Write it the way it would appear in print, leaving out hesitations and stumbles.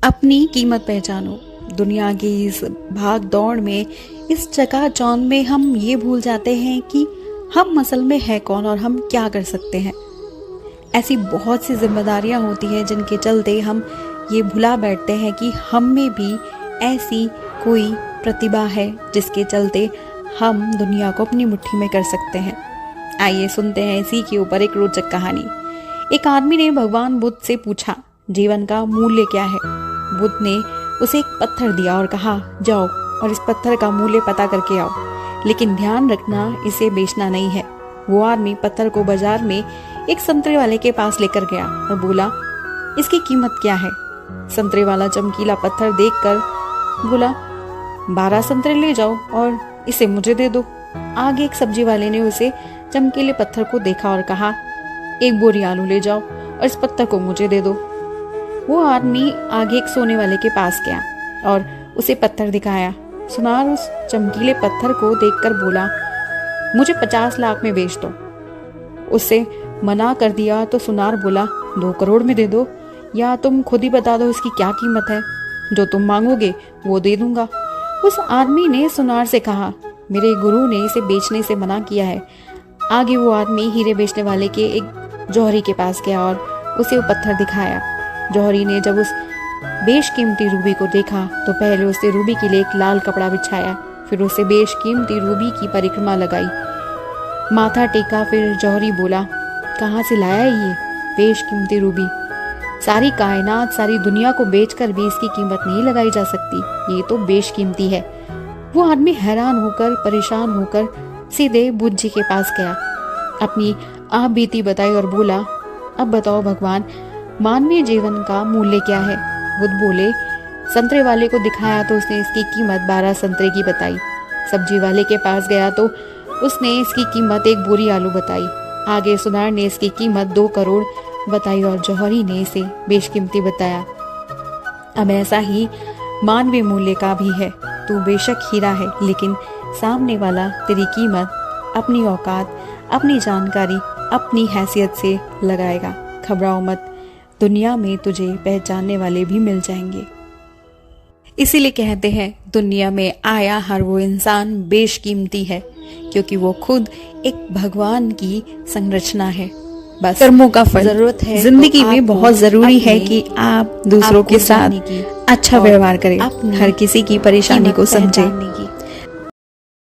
अपनी कीमत पहचानो। दुनिया की इस भाग दौड़ में, इस चकाचौंध में हम ये भूल जाते हैं कि हम असल में है कौन और हम क्या कर सकते हैं। ऐसी बहुत सी जिम्मेदारियां होती हैं जिनके चलते हम ये भुला बैठते हैं कि हम में भी ऐसी कोई प्रतिभा है जिसके चलते हम दुनिया को अपनी मुट्ठी में कर सकते हैं। आइए सुनते हैं इसी के ऊपर एक रोचक कहानी। एक आदमी ने भगवान बुद्ध से पूछा, जीवन का मूल्य क्या है? बुद्ध ने उसे एक पत्थर दिया और कहा, जाओ और इस पत्थर का मूल्य पता करके आओ, लेकिन ध्यान रखना इसे बेचना नहीं है। वो आदमी पत्थर को बाजार में एक संतरे वाले के पास लेकर गया और बोला, इसकी कीमत क्या है? संतरे वाला चमकीला पत्थर देखकर बोला, 12 संतरे ले जाओ और इसे मुझे दे दो। आगे एक सब्जी वाले ने उसे चमकीले पत्थर को देखा और कहा, एक बोरी आलू ले जाओ और इस पत्थर को मुझे दे दो। वो आदमी आगे एक सोने वाले के पास गया और उसे पत्थर दिखाया। सुनार उस चमकीले पत्थर को देखकर बोला, मुझे 50 लाख में बेच दो। उससे मना कर दिया तो सुनार बोला, 2 करोड़ में दे दो, या तुम खुद ही बता दो इसकी क्या कीमत है, जो तुम मांगोगे वो दे दूंगा। उस आदमी ने सुनार से कहा, मेरे गुरु ने इसे बेचने से मना किया है। आगे वो आदमी हीरे बेचने वाले के एक जौहरी के पास गया और उसे वो पत्थर दिखाया। जौहरी ने जब उस बेशकीमती रूबी को देखा तो पहले उसने रूबी के लिए एक लाल कपड़ा बिछाया, फिर उसे बेशकीमती रूबी की परिक्रमा लगाई, माथा टेका। फिर जौहरी बोला, कहाँ से लाया है ये बेशकीमती रूबी? सारी कायनात, सारी दुनिया को बेचकर भी इसकी कीमत नहीं लगाई जा सकती, ये तो बेशकीमती है। वो आदमी हैरान होकर, परेशान होकर सीधे बुद्ध जी के पास गया, अपनी आप बीती बताई और बोला, अब बताओ भगवान, मानवीय जीवन का मूल्य क्या है? बुद्ध बोले, संतरे वाले को दिखाया तो उसने इसकी कीमत 12 संतरे की बताई। सब्जी वाले के पास गया तो उसने इसकी कीमत 1 बोरी आलू बताई। आगे सुनार ने इसकी कीमत 2 करोड़ बताई और जौहरी ने इसे बेशकीमती बताया। अब ऐसा ही मानवीय मूल्य का भी है। तू बेशक हीरा है, लेकिन सामने वाला तेरी कीमत अपनी औकात, अपनी जानकारी, अपनी हैसियत से लगाएगा। घबराओ मत, दुनिया में तुझे पहचानने वाले भी मिल जाएंगे। इसीलिए कहते हैं, दुनिया में आया हर वो इंसान बेशकीमती है, क्योंकि वो खुद एक भगवान की संरचना है। बस कर्मों का फल जरूरत है। जिंदगी में बहुत जरूरी है कि आप दूसरों के साथ अच्छा व्यवहार करें, हर किसी की परेशानी को समझें।